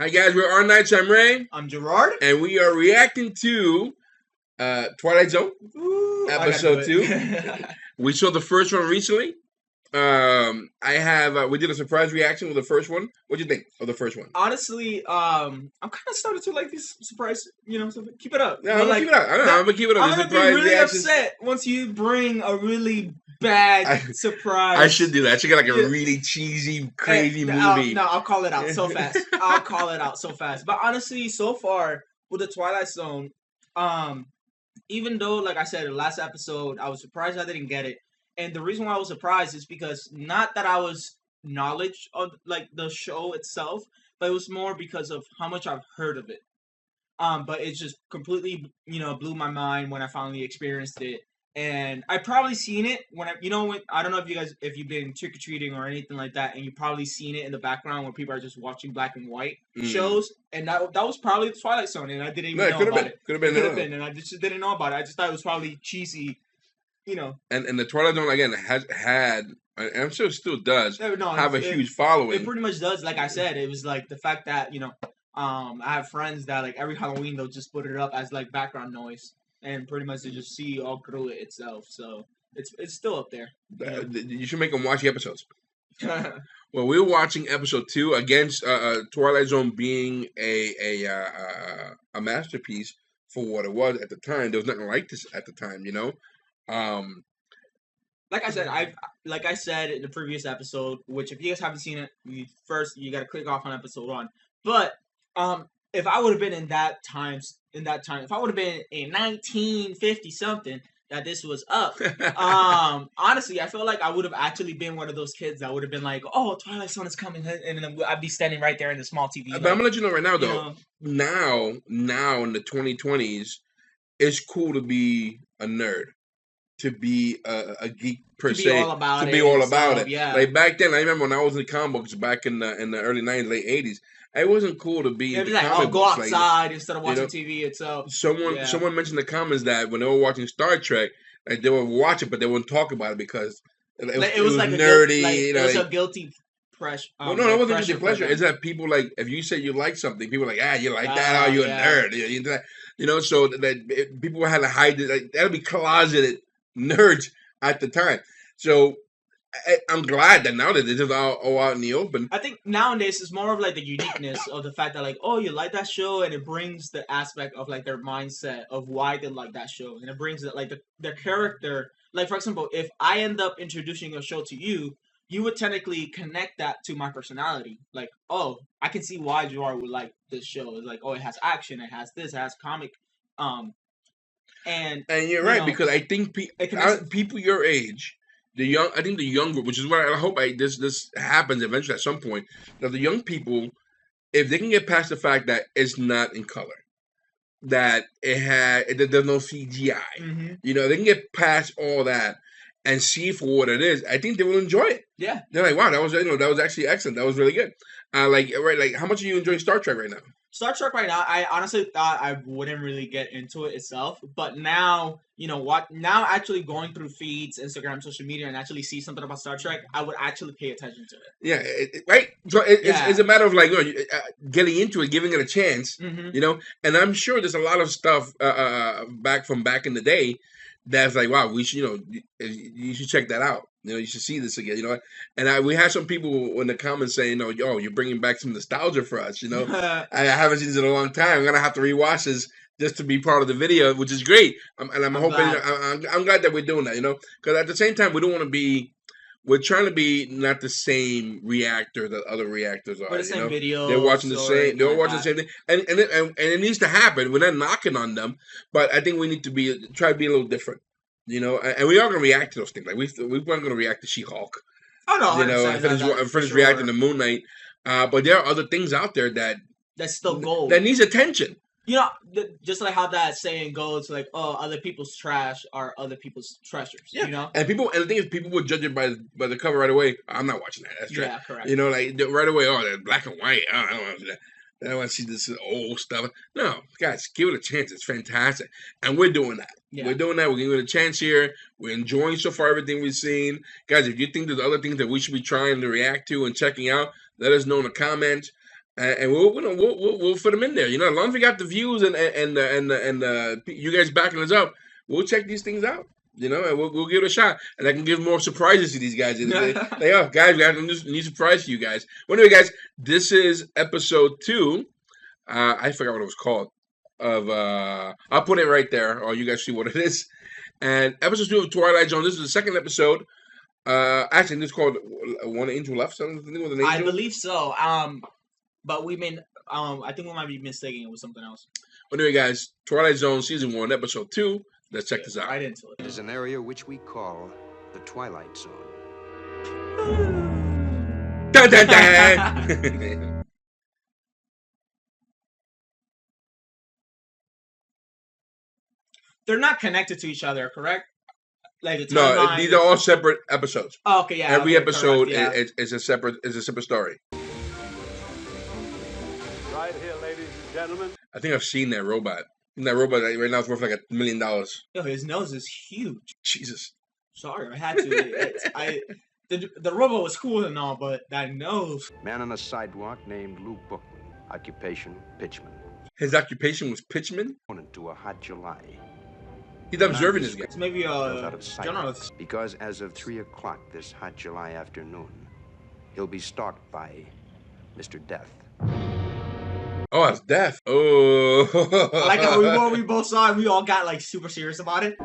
Hi guys, we're our Nights. I'm Ray. I'm Gerard. And we are reacting to Twilight Zone, episode 2. We saw the first one recently. We did a surprise reaction with the first one. What do you think of the first one? Honestly, I'm kind of starting to like these surprise, so keep it up. Yeah, I'm gonna keep it up. I'm gonna keep it up. I'm gonna be really upset once you bring a really bad surprise. I should do that. I should get like a really cheesy, crazy movie. I'll call it out so fast. But honestly, so far with the Twilight Zone, even though, like I said, the last episode, I was surprised I didn't get it. And the reason why I was surprised is because not that I was knowledge of like the show itself, but it was more because of how much I've heard of it. But it just completely, blew my mind when I finally experienced it. And I probably seen it when I don't know if you've been trick or treating or anything like that, and you probably seen it in the background where people are just watching black and white shows, and that was probably the Twilight Zone, and I didn't even know about it. Could have been, and I just didn't know about it. I just thought it was probably cheesy. And the Twilight Zone again has had, and I'm sure it still does, have a huge following. It pretty much does. Like I said, it was like the fact that I have friends that like every Halloween they'll just put it up as like background noise, and pretty much they just see all through it itself. So it's still up there. You should make them watch the episodes. Well, we were watching episode 2 against Twilight Zone being a masterpiece for what it was at the time. There was nothing like this at the time, Like I said in the previous episode, which if you guys haven't seen it, you gotta click off on episode 1. But if I would have been in that time, if I would have been in 1950 something that this was up, honestly, I feel like I would have actually been one of those kids that would have been like, "Oh, Twilight Zone is coming," and then I'd be standing right there in the small TV. But I'm gonna let you know right now, though. Now in the 2020s, it's cool to be a nerd. To be a geek per se, to be all about it. Yeah. Like back then, I remember when I was in comic books back in the early '90s, late '80s. It wasn't cool to be. Like, go outside instead of watching TV itself. Someone mentioned in the comments that when they were watching Star Trek, like they would watch it, but they wouldn't talk about it because it was like nerdy. It was a guilty pressure. Well, no, it wasn't just a pleasure. It's that people like if you say you like something, people are like, you like that? Oh, you're a nerd. So that people had to hide it. Like, that'd be closeted nerds at the time. So I'm glad that now that they're just all out in the open. I think nowadays it's more of like the uniqueness of the fact that like, oh, you like that show, and it brings the aspect of like their mindset of why they like that show, and it brings it like their character. Like for example, if I end up introducing a show to you, you would technically connect that to my personality. Like, oh, I can see why Gerard would like this show. It's like, oh, it has action, it has this, it has comic. And you're right, because I think people your age, the younger, which is what I hope this happens eventually at some point. Now the young people, if they can get past the fact that it's not in color, that there's no CGI, they can get past all that and see for what it is. I think they will enjoy it. Yeah, they're like, wow, that was actually excellent. That was really good. Like how much are you enjoying Star Trek right now? Star Trek right now, I honestly thought I wouldn't really get into it itself, but now, now actually going through feeds, Instagram, social media, and actually see something about Star Trek, I would actually pay attention to it. Yeah, right? So it's a matter of like, getting into it, giving it a chance, and I'm sure there's a lot of stuff back in the day that's like, wow, we should, you should check that out. You should see this again, And we had some people in the comments saying, "Oh, you're bringing back some nostalgia for us." I haven't seen this in a long time. I'm gonna have to rewatch this just to be part of the video, which is great. I'm hoping. I'm glad that we're doing that, because at the same time, we don't want to be. We're trying to be not the same reactor that other reactors are. Or the same video. They're watching the same. They're watching the same thing, and it needs to happen. We're not knocking on them, but I think we need to try to be a little different. And we are going to react to those things. Like we weren't going to react to She-Hulk. Oh no, I finished reacting to Moon Knight. But there are other things out there that's still gold. That needs attention. Just like how that saying goes, like, oh, other people's trash are other people's treasures. Yeah. And the thing is, people would judge it by the cover right away. I'm not watching that. That's trash. Yeah, correct. Like right away. Oh, they're black and white. I don't want to do that. I don't want to see this old stuff. No, guys, give it a chance. It's fantastic. And we're doing that. Yeah. We're doing that. We're giving it a chance here. We're enjoying so far everything we've seen. Guys, if you think there's other things that we should be trying to react to and checking out, let us know in the comments. And we'll fit them in there. You know, as long as we got the views and you guys backing us up, we'll check these things out. You know, and we'll give it a shot, and I can give more surprises to these guys. Guys, we have a new surprise for you guys. Well, anyway, guys, this is episode 2. I forgot what it was called. I'll put it right there, or you guys see what it is. And episode 2 of Twilight Zone. This is the second episode. Actually, this is called One Angel Left. Something with an angel. I believe so. But we may. I think we might be mistaking it with something else. But anyway, guys, Twilight Zone season 1, episode 2. Let's check this out. Right into it. It is an area which we call the Twilight Zone. Dun, dun, dun. They're not connected to each other, correct? Like the no, these are all separate episodes. Oh, okay, yeah. Every episode correct, is a separate story. Right here, ladies and gentlemen. I think I've seen that robot. That robot right now is worth like $1 million. Yo, his nose is huge. Jesus. Sorry, I had to. The robot was cool and all, but that nose. Man on a sidewalk named Lou Bookman. Occupation, pitchman. His occupation was pitchman? To a hot July. He's observing this guy. It's maybe out of sight. journalist. Because as of 3 o'clock this hot July afternoon, he'll be stalked by Mr. Death. Oh, it's Death. Oh. I like how we both saw it, we all got like super serious about it.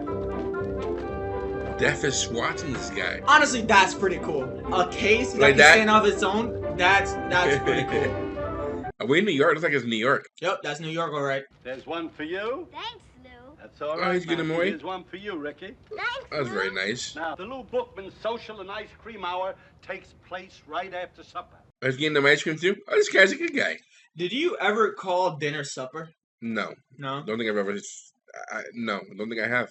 Death is watching this guy. Honestly, that's pretty cool. A case that can stand of its own, that's pretty cool. Are we in New York? Looks like it's New York. Yep, that's New York, all right. There's one for you. Thanks, Lou. That's all right. He's getting away. Here's one for you, Ricky. Thanks, That was Lou. very nice. Now, the Lou Bookman social and ice cream hour takes place right after supper. I was getting them ice cream too. Oh, this guy's a good guy. Did you ever call dinner supper? No. No? Don't think I've ever. No, don't think I have.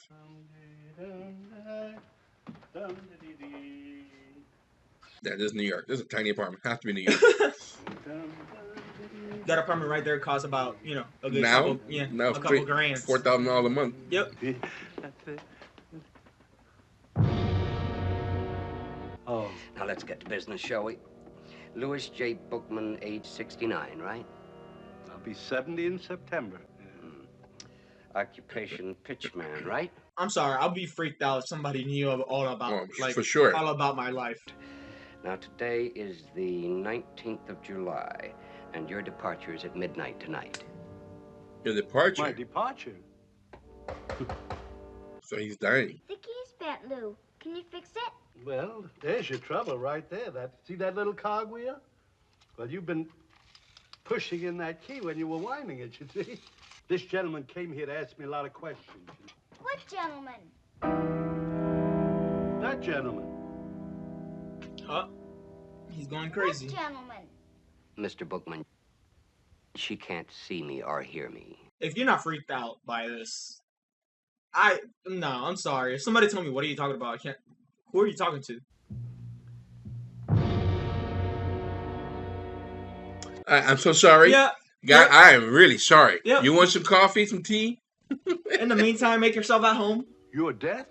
Yeah, this is New York. This is a tiny apartment. Has to be New York. That apartment right there costs about, a good Now? couple, No, a couple grand. $4,000 a month. Yep. That's it. Oh. Now let's get to business, shall we? Louis J. Bookman, age 69, right? I'll be 70 in September. Occupation pitchman, right? I'm sorry, I'll be freaked out if somebody knew all about, for sure. all about my life. Now today is the 19th of July, and your departure is at midnight tonight. Your departure? My departure? So he's dying. The key's bent, Lou. Can you fix it? Well, there's your trouble right there. See that little cogwheel? Well, you've been pushing in that key when you were winding it, you see. This gentleman came here to ask me a lot of questions. What gentleman? That gentleman. Huh? He's going crazy. What gentleman? Mr. Bookman, she can't see me or hear me. If you're not freaked out by this, no, I'm sorry. If somebody told me, what are you talking about? I can't. Who are you talking to? I'm so sorry. Yeah. Guy, I am really sorry. Yep. You want some coffee, some tea? In the meantime, make yourself at home. You're deaf?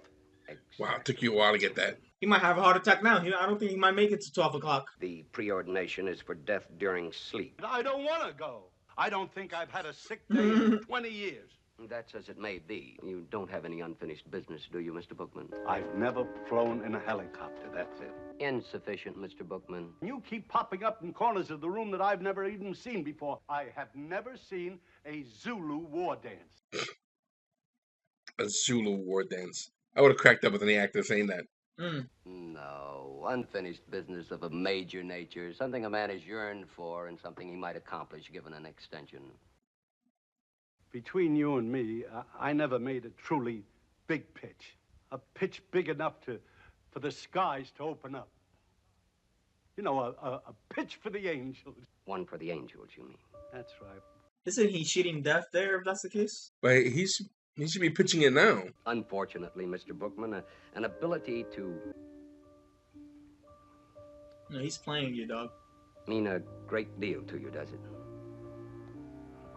Wow, it took you a while to get that. He might have a heart attack now. I don't think he might make it to 12 o'clock. The preordination is for death during sleep. I don't want to go. I don't think I've had a sick day in 20 years. That's as it may be. You don't have any unfinished business, do you, Mr. Bookman? I've never flown in a helicopter, that's it. Insufficient, Mr. Bookman. You keep popping up in corners of the room that I've never even seen before. I have never seen a Zulu war dance. A Zulu war dance. I would have cracked up with any actor saying that. No, unfinished business of a major nature, something a man has yearned for and something he might accomplish given an extension. Between you and me, I never made a truly big pitch. A pitch big enough for the skies to open up. You know, a pitch for the angels. One for the angels, you mean? That's right. Isn't he cheating death there, if that's the case? But he should be pitching it now. Unfortunately, Mr. Bookman, an ability to No, he's playing you, dog. mean a great deal to you, does it?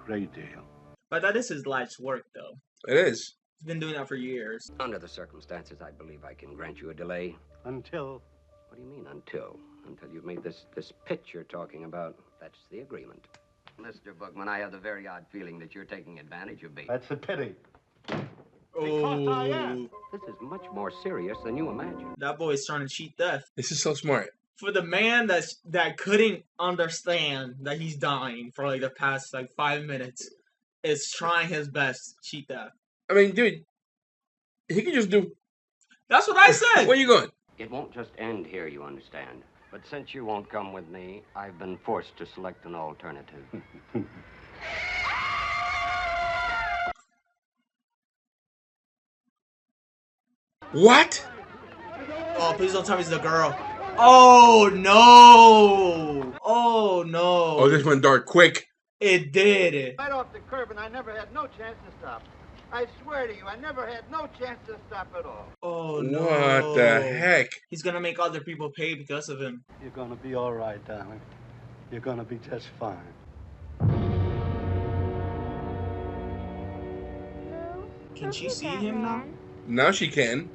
Great deal. But that is his life's work, though. It is. He's been doing that for years. Under the circumstances, I believe I can grant you a delay. Until What do you mean, until? Until you've made this pitch you're talking about. That's the agreement. Mr. Bookman, I have the very odd feeling that you're taking advantage of me. That's a pity. Oh, I am. This is much more serious than you imagine. that boy's trying to cheat death. This is so smart. For the man that couldn't understand that he's dying for like the past like 5 minutes, is trying his best to cheat death. I mean, dude, he could just do. That's what I said. Where you going? It won't just end here, you understand. But since you won't come with me, I've been forced to select an alternative. What? Oh, please don't tell me it's the girl. Oh no! Oh no! Oh, this went dark quick. It did. Right off the curb, and I never had no chance to stop. I swear to you, I never had no chance to stop at all. Oh no! What the heck? He's gonna make other people pay because of him. You're gonna be all right, darling. You're gonna be just fine. Lou, Can who she did see that him now? man? Now she can.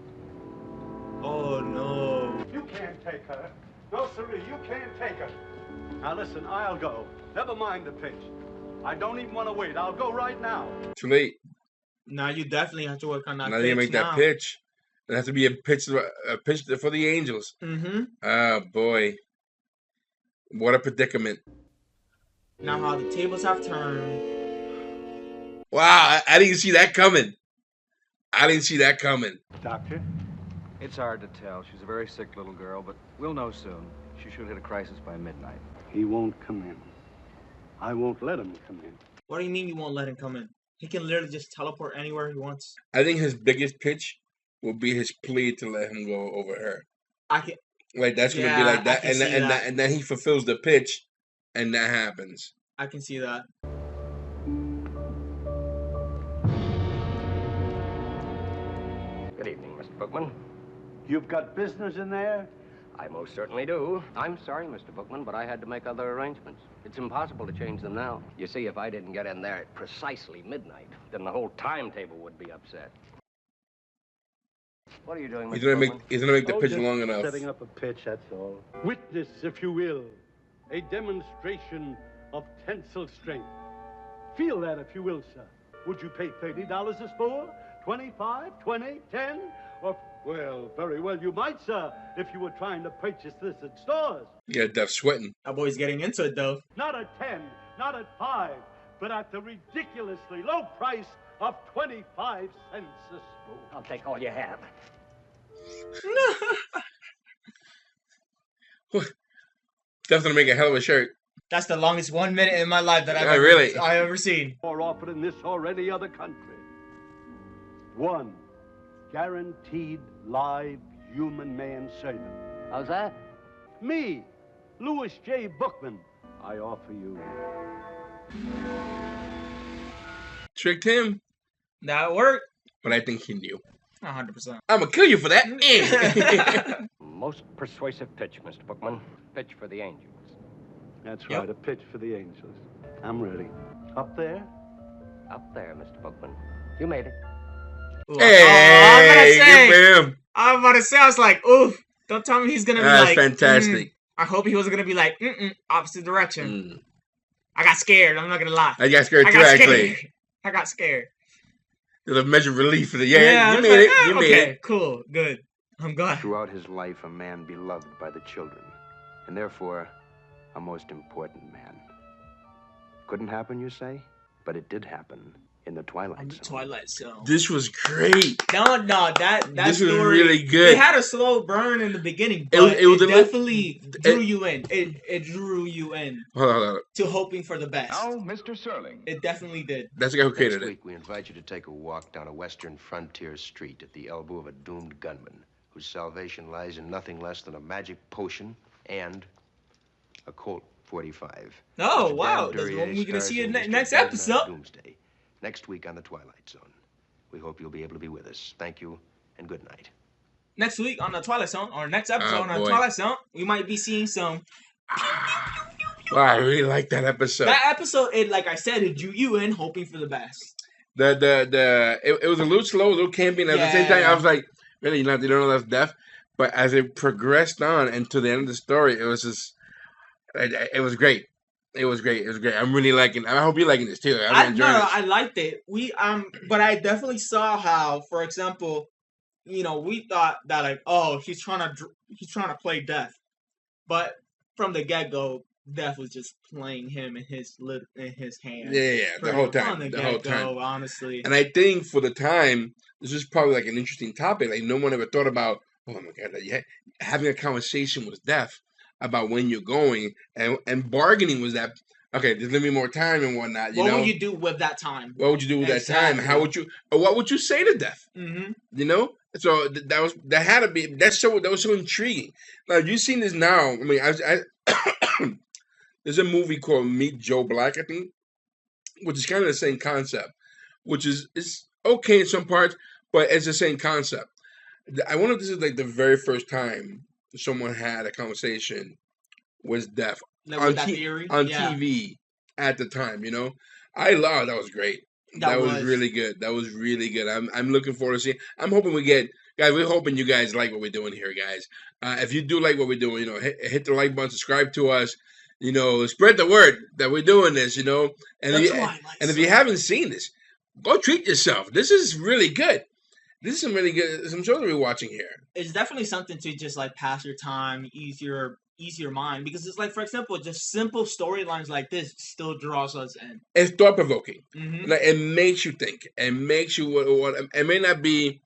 Oh no! You can't take her. No, sirree, you can't take her. Now listen, I'll go. Never mind the pitch. I don't even want to wait. I'll go right now. Too late. Now you definitely have to work on that. Now you make that pitch. It has to be a pitch for the Angels. Mm-hmm. Oh boy, what a predicament! Now how the tables have turned. Wow, I didn't see that coming. I didn't see that coming. Doctor? It's hard to tell. She's a very sick little girl, but we'll know soon. She should hit a crisis by midnight. He won't come in. I won't let him come in. What do you mean you won't let him come in? He can literally just teleport anywhere he wants. I think his biggest pitch will be his plea to let him go over her. I can. Like that's gonna be like that, and then he fulfills the pitch, and that happens. I can see that. Good evening, Mr. Bookman. You've got business in there? I most certainly do. I'm sorry, Mr. Bookman, but I had to make other arrangements. It's impossible to change them now. You see, if I didn't get in there at precisely midnight, then the whole timetable would be upset. What are you doing, Mr. Bookman? He's gonna make the pitch just long enough. Setting up a pitch, that's all. Witness, if you will, a demonstration of tensile strength. Feel that, if you will, sir. Would you pay $30 a spool? 25, 20, 10? Or, well, very well, you might, sir, if you were trying to purchase this at stores. Yeah, Def sweating. That boy's getting into it though. Not at 10, not at 5, but at the ridiculously low price of 25 cents a spool. I'll take all you have. Def's gonna make a hell of a shirt. That's the longest 1 minute in my life that I've ever seen. More often in this or any other country. 1. Guaranteed live human manservant. How's that? Me, Louis J. Bookman, I offer you. Tricked him, That worked. but I think he knew. 100%. I'm gonna kill you for that. Most persuasive pitch, Mr. Bookman. Pitch for the Angels. That's Yep. right, a pitch for the Angels. I'm ready. Up there? Up there, Mr. Bookman. You made it. Ooh, Hey, good for him. I'm about to say, I was like, oof. Don't tell me he's gonna be That's like, fantastic. I hope he wasn't gonna be like, opposite direction. Mm. I got scared. I'm not gonna lie. I got scared I too, got actually. scared. I got scared. There's a measure of relief for the I you was made like, it. You made okay, it. cool, good. I'm glad. Throughout his life, a man beloved by the children, and therefore a most important man. Couldn't happen, you say? But it did happen in the Twilight Zone. Twilight Zone. This was great. No, that This was story, really good. It had a slow burn in the beginning, but it definitely drew you in. It drew you in Hold on. to hoping for the best. Now, Mr. Serling. It definitely did. That's the guy who Next created it. week, we invite you to take a walk down a western frontier street at the elbow of a doomed gunman whose salvation lies in nothing less than a magic potion and a Colt 45. Oh, Mr. wow. Dan That's Duryea when we're going to stars see it in Mr. next Deadman episode. Doomsday. Next week on the Twilight Zone. We hope you'll be able to be with us. Thank you and good night. Next week on the Twilight Zone, or next episode on the boy. Twilight Zone, we might be seeing some. Wow, I really like that episode. That episode, like I said, it drew you in, hoping for the best. It was a little slow, a little campy, and at the same time, I was like, really, you don't know that's Def? But as it progressed on and to the end of the story, it was just, it was great. It was great. It was great. I'm really liking. I hope you're liking this too. I liked it. But I definitely saw how, for example, we thought that like, oh, he's trying to play Death, but from the get go, Death was just playing him in his hand. Yeah, the whole time. Honestly. And I think for the time, this is probably like an interesting topic. Like no one ever thought about. Oh my God! Like, having a conversation with Death about when you're going and bargaining was that. Okay, there's gonna be more time and whatnot. What would you do with that time? What would you do with that time? How would you? Or what would you say to Death? Mm-hmm. So that was so intriguing. Now you've seen this now. I mean, there's a movie called Meet Joe Black, I think, which is kind of the same concept, which is okay in some parts, but it's the same concept. I wonder if this is like the very first time someone had a conversation with Death on TV at the time. I love that was great. That was really good. That was really good. I'm looking forward to seeing. I'm hoping we're hoping you guys like what we're doing here, guys. If you do like what we're doing, hit the like button, subscribe to us. Spread the word that we're doing this. And if you haven't seen this, go treat yourself. This is really good. This is some really good. Some shows that we're watching here. It's definitely something to just like pass your time, ease your mind, because it's like, for example, just simple storylines like this still draws us in. It's thought provoking. Mm-hmm. Like it makes you think. It makes you what. It may not be.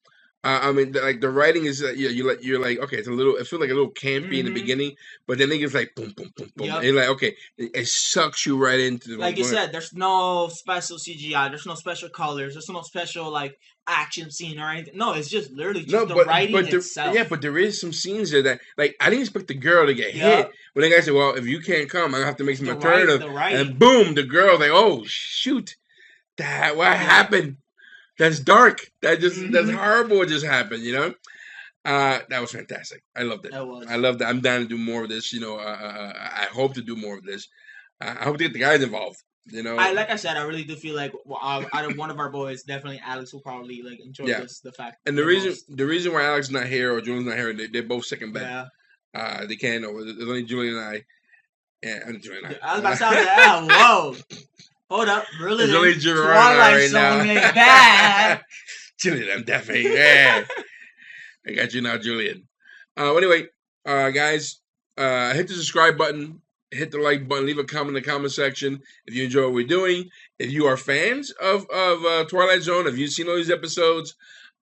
Like the writing is you're like, okay, it feels like a little campy in the beginning, but then it gets like boom, boom, boom, boom. Yep. And you're like, okay, it sucks you right into the. Like you said, there's no special CGI, there's no special colors, there's no special like action scene or anything. No, it's just literally just the writing itself. Yeah, but there is some scenes there that like I didn't expect the girl to get hit. When the guy said, "Well, if you can't come, I have to make some alternative," and boom, the girl like, "Oh shoot, what happened?" That's dark. That's horrible. What just happened? That was fantastic. I loved it. I loved it. I'm down to do more of this. I hope to do more of this. I hope to get the guys involved. Like I said, I really do feel like out of one of our boys, definitely Alex will probably like enjoy this. The fact. And the reason why Alex is not here or Julian's not here, they're both sick in bed. Yeah. They can't. There's only Julian and I. Yeah, only Julian and I. I was about to say, whoa. Hold up, really? There's only Gerard right now. Ain't bad. Julian, I'm definitely I got you now, Julian. Anyway, guys, hit the subscribe button, hit the like button, leave a comment in the comment section if you enjoy what we're doing. If you are fans of Twilight Zone, if you've seen all these episodes,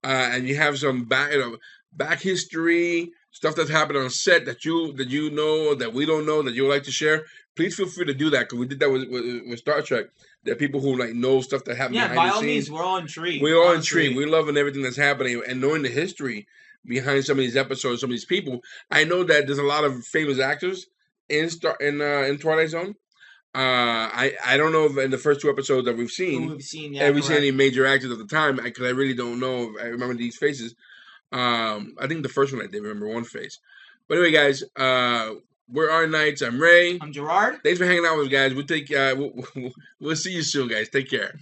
and you have some back history, stuff that's happened on set that you know that we don't know that you would like to share, please feel free to do that, because we did that with Star Trek. There are people who like know stuff that happened behind the scenes. Yeah, by all means, we're all intrigued. We're all intrigued. We're loving everything that's happening and knowing the history behind some of these episodes, some of these people. I know that there's a lot of famous actors in Twilight Zone. I don't know if in the first 2 episodes that we've seen, have we seen any major actors at the time, because I really don't know. I remember these faces. I think the first one I did remember one face. But anyway, guys, we're Our Nights. I'm Ray. I'm Gerard. Thanks for hanging out with us, guys. We'll see you soon, guys. Take care.